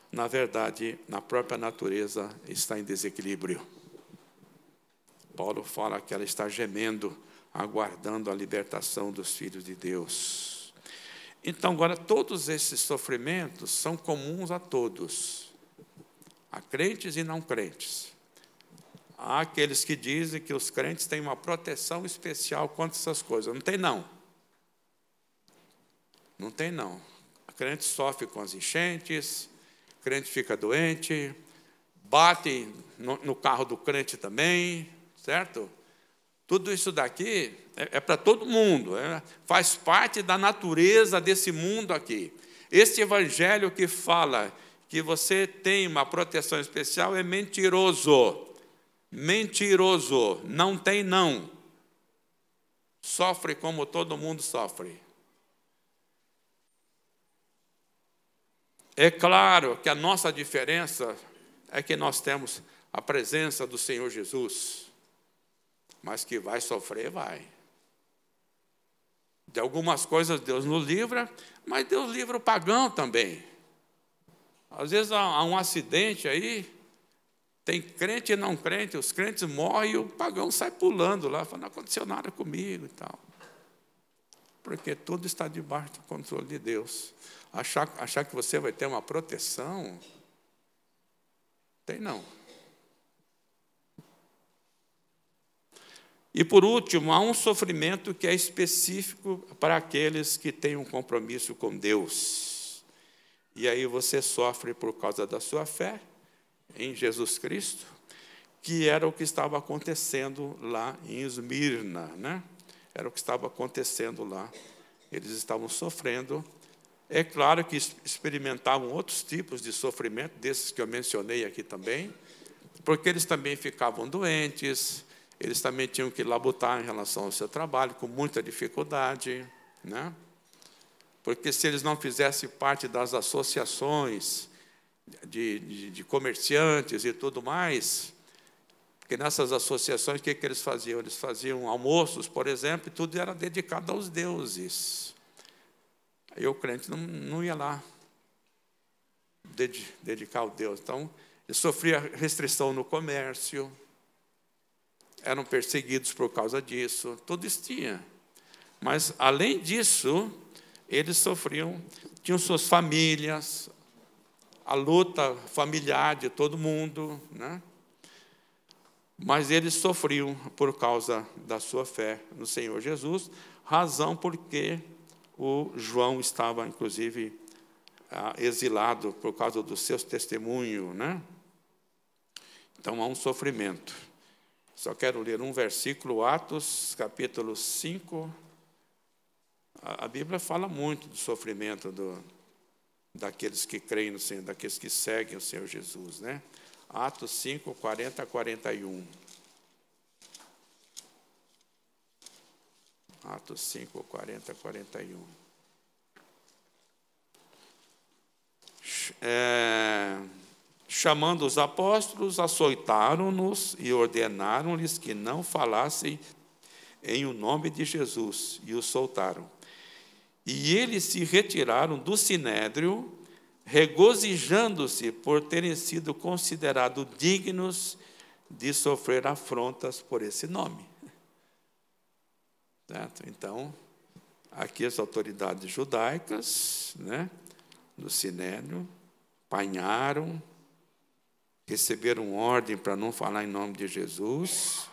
Na verdade, na própria natureza está em desequilíbrio. Paulo fala que ela está gemendo, aguardando a libertação dos filhos de Deus. Então, agora, todos esses sofrimentos são comuns a todos, a crentes e não crentes. Há aqueles que dizem que os crentes têm uma proteção especial contra essas coisas. Não tem, não. Não tem, não. A crente sofre com as enchentes, o crente fica doente, bate no carro do crente também, certo? Tudo isso daqui é para todo mundo, faz parte da natureza desse mundo aqui. Este evangelho que fala que você tem uma proteção especial é mentiroso. Mentiroso, não tem não. Sofre como todo mundo sofre. É claro que a nossa diferença é que nós temos a presença do Senhor Jesus. Mas que vai sofrer, vai. De algumas coisas Deus nos livra, mas Deus livra o pagão também. Às vezes há um acidente aí, tem crente e não crente, os crentes morrem e o pagão sai pulando lá, falando, não aconteceu nada comigo e tal. Porque tudo está debaixo do controle de Deus. Achar que você vai ter uma proteção, tem não. E, por último, há um sofrimento que é específico para aqueles que têm um compromisso com Deus. E aí você sofre por causa da sua fé em Jesus Cristo, que era o que estava acontecendo lá em Esmirna, né? Era o que estava acontecendo lá. Eles estavam sofrendo. É claro que experimentavam outros tipos de sofrimento, desses que eu mencionei aqui também, porque eles também ficavam doentes, eles também tinham que labutar em relação ao seu trabalho, com muita dificuldade, né? porque se eles não fizessem parte das associações de comerciantes e tudo mais, porque nessas associações, o que eles faziam? Eles faziam almoços, por exemplo, e tudo era dedicado aos deuses. Aí o crente não ia lá dedicar ao Deus. Então, ele sofria restrição no comércio, eram perseguidos por causa disso, tudo isso tinha. Mas, além disso, eles sofriam, tinham suas famílias, a luta familiar de todo mundo, né? Mas eles sofriam por causa da sua fé no Senhor Jesus, razão porque o João estava, inclusive, exilado por causa do seu testemunho, né? Então, há um sofrimento. Só quero ler um versículo, Atos, capítulo 5. A Bíblia fala muito do sofrimento daqueles que creem no Senhor, daqueles que seguem o Senhor Jesus, né? Atos 5, 40 a 41. Atos 5, 40 a 41. Chamando os apóstolos, açoitaram-nos e ordenaram-lhes que não falassem em o nome de Jesus, e os soltaram. E eles se retiraram do sinédrio, regozijando-se por terem sido considerados dignos de sofrer afrontas por esse nome. Certo? Então, aqui as autoridades judaicas, né, do sinédrio, apanharam, receberam ordem para não falar em nome de Jesus,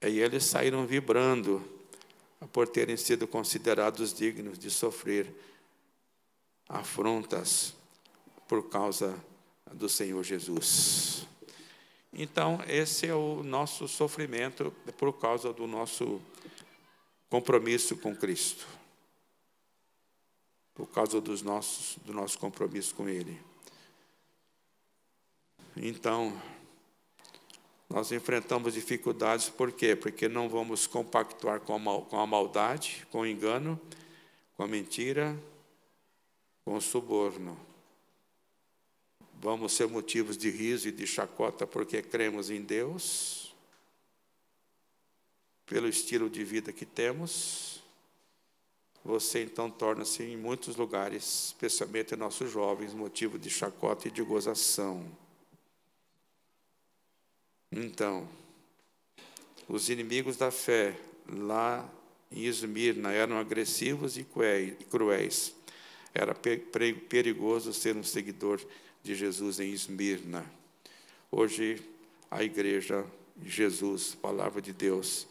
e eles saíram vibrando por terem sido considerados dignos de sofrer afrontas por causa do Senhor Jesus. Então, esse é o nosso sofrimento por causa do nosso compromisso com Cristo, por causa do nosso compromisso com Ele. Então, nós enfrentamos dificuldades, por quê? Porque não vamos compactuar com a maldade, com o engano, com a mentira, com o suborno. Vamos ser motivos de riso e de chacota porque cremos em Deus, pelo estilo de vida que temos. Você, então, torna-se, em muitos lugares, especialmente nossos jovens, motivo de chacota e de gozação. Então, os inimigos da fé, lá em Esmirna, eram agressivos e cruéis. Era perigoso ser um seguidor de Jesus em Esmirna. Hoje, a igreja de Jesus, palavra de Deus,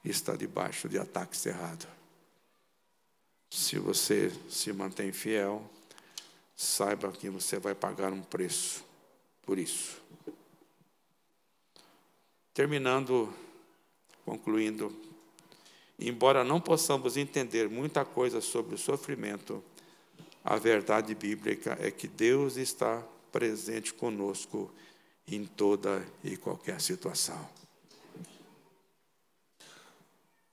está debaixo de ataque cerrado. Se você se mantém fiel, saiba que você vai pagar um preço por isso. Concluindo, embora não possamos entender muita coisa sobre o sofrimento, a verdade bíblica é que Deus está presente conosco em toda e qualquer situação.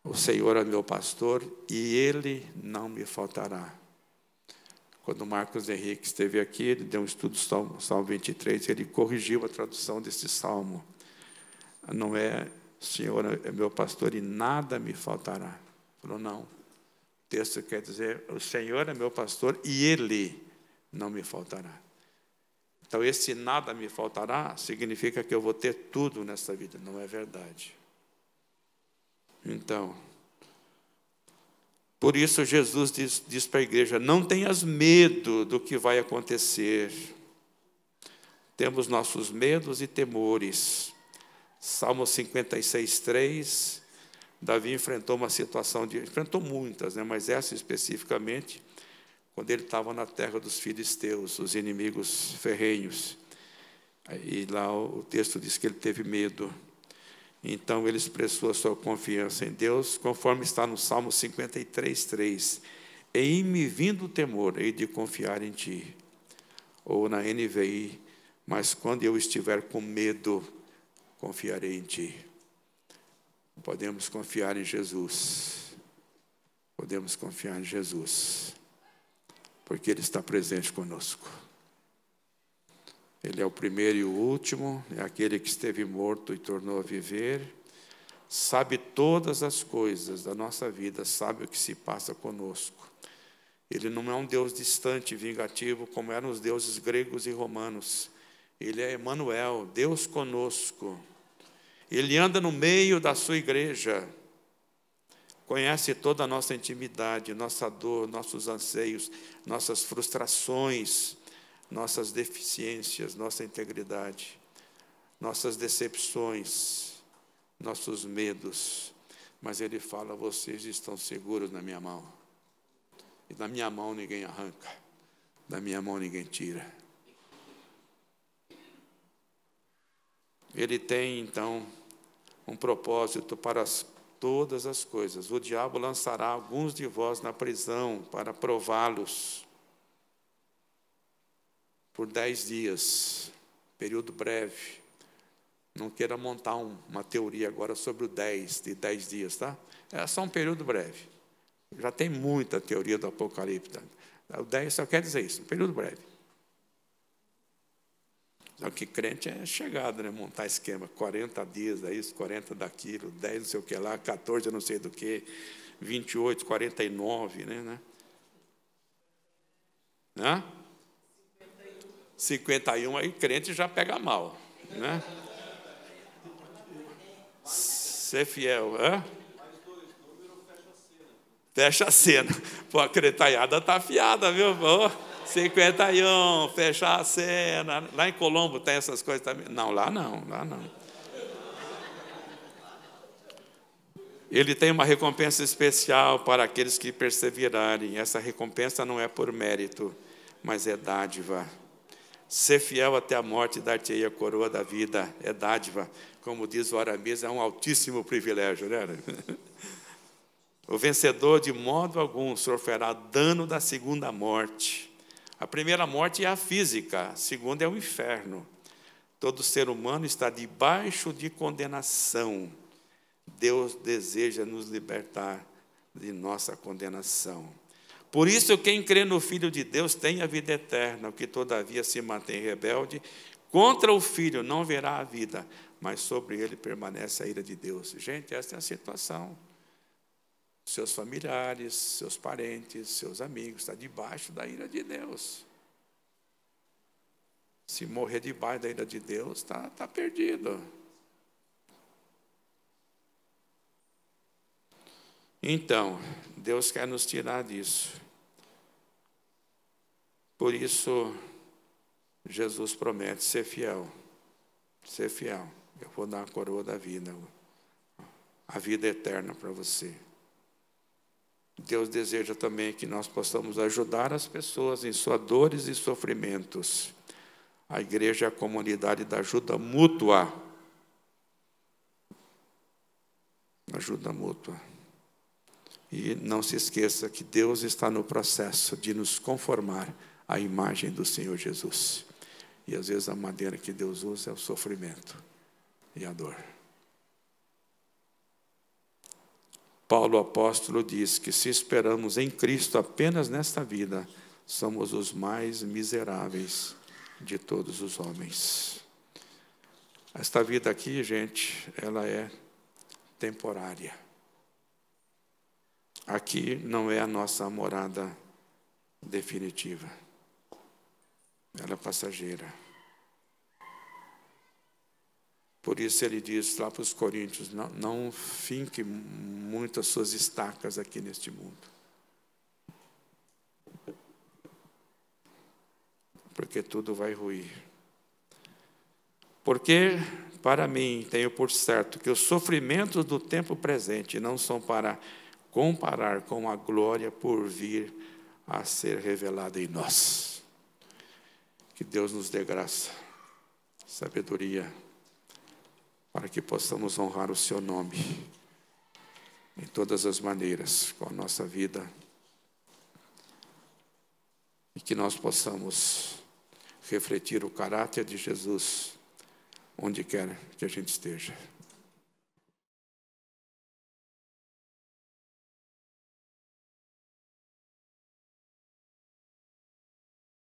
O Senhor é meu pastor e Ele não me faltará. Quando Marcos Henrique esteve aqui, ele deu um estudo do Salmo 23, ele corrigiu a tradução desse salmo. Não é, o Senhor é meu pastor e nada me faltará. Ele falou, não. O texto quer dizer, o Senhor é meu pastor e Ele não me faltará. Então, esse nada me faltará significa que eu vou ter tudo nessa vida. Não é verdade. Então, por isso Jesus diz para a igreja, não tenhas medo do que vai acontecer. Temos nossos medos e temores. Salmo 56, 3, Davi enfrentou uma situação, enfrentou muitas, né, mas essa especificamente, quando ele estava na terra dos filisteus, os inimigos ferrenhos. E lá o texto diz que ele teve medo. Então ele expressou a sua confiança em Deus, conforme está no Salmo 53, 3. Em me vindo o temor, hei de confiar em ti. Ou na NVI, mas quando eu estiver com medo, confiarei em ti. Podemos confiar em Jesus. Podemos confiar em Jesus. porque Ele está presente conosco. Ele é o primeiro e o último, é aquele que esteve morto e tornou a viver, sabe todas as coisas da nossa vida, sabe o que se passa conosco. Ele não é um Deus distante, vingativo, como eram os deuses gregos e romanos. Ele é Emanuel, Deus conosco. Ele anda no meio da sua igreja, conhece toda a nossa intimidade, nossa dor, nossos anseios, nossas frustrações, nossas deficiências, nossa integridade, nossas decepções, nossos medos. Mas Ele fala: vocês estão seguros na minha mão. E da minha mão ninguém arranca, da minha mão ninguém tira. Ele tem, então, um propósito para todas as coisas. O diabo lançará alguns de vós na prisão para prová-los por 10 dias, período breve. Não queira montar uma teoria agora sobre o 10 dias, tá? É só um período breve. Já tem muita teoria do Apocalipse. O 10 só quer dizer isso, um período breve. Só que crente é chegado, né? Montar esquema, 40 dias é isso, 40 daquilo, 10 não sei o que lá, 14 não sei do que, 28, 49, né? 51, aí crente já pega mal, né? Ser fiel, fecha a cena. Pô, a cretaiada está afiada, viu? Pô, 51, fechar a cena. Lá em Colombo tem essas coisas também? Não, lá não. Ele tem uma recompensa especial para aqueles que perseverarem. Essa recompensa não é por mérito, mas é dádiva. Ser fiel até a morte, dar-te-ei a coroa da vida, é dádiva. Como diz o Aramis, é um altíssimo privilégio, né? O vencedor, de modo algum, sofrerá dano da segunda morte. A primeira morte é a física, a segunda é o inferno. Todo ser humano está debaixo de condenação. Deus deseja nos libertar de nossa condenação. Por isso, quem crê no Filho de Deus tem a vida eterna. O que, todavia, se mantém rebelde contra o Filho não verá a vida, mas sobre ele permanece a ira de Deus. Gente, essa é a situação. Seus familiares, seus parentes, seus amigos, está debaixo da ira de Deus. Se morrer debaixo da ira de Deus, está perdido. Então, Deus quer nos tirar disso. Por isso, Jesus promete ser fiel. Ser fiel. Eu vou dar a coroa da vida. A vida eterna para você. Deus deseja também que nós possamos ajudar as pessoas em suas dores e sofrimentos. A igreja é a comunidade da ajuda mútua. Ajuda mútua. E não se esqueça que Deus está no processo de nos conformar à imagem do Senhor Jesus. E às vezes a maneira que Deus usa é o sofrimento e a dor. Paulo apóstolo diz que se esperamos em Cristo apenas nesta vida, somos os mais miseráveis de todos os homens. Esta vida aqui, gente, ela é temporária. Aqui não é a nossa morada definitiva. Ela é passageira. Por isso ele diz lá para os coríntios, não finque muitas suas estacas aqui neste mundo. Porque tudo vai ruir. Porque, para mim, tenho por certo que os sofrimentos do tempo presente não são para comparar com a glória por vir a ser revelada em nós. Que Deus nos dê graça, sabedoria, para que possamos honrar o seu nome em todas as maneiras, com a nossa vida, e que nós possamos refletir o caráter de Jesus onde quer que a gente esteja.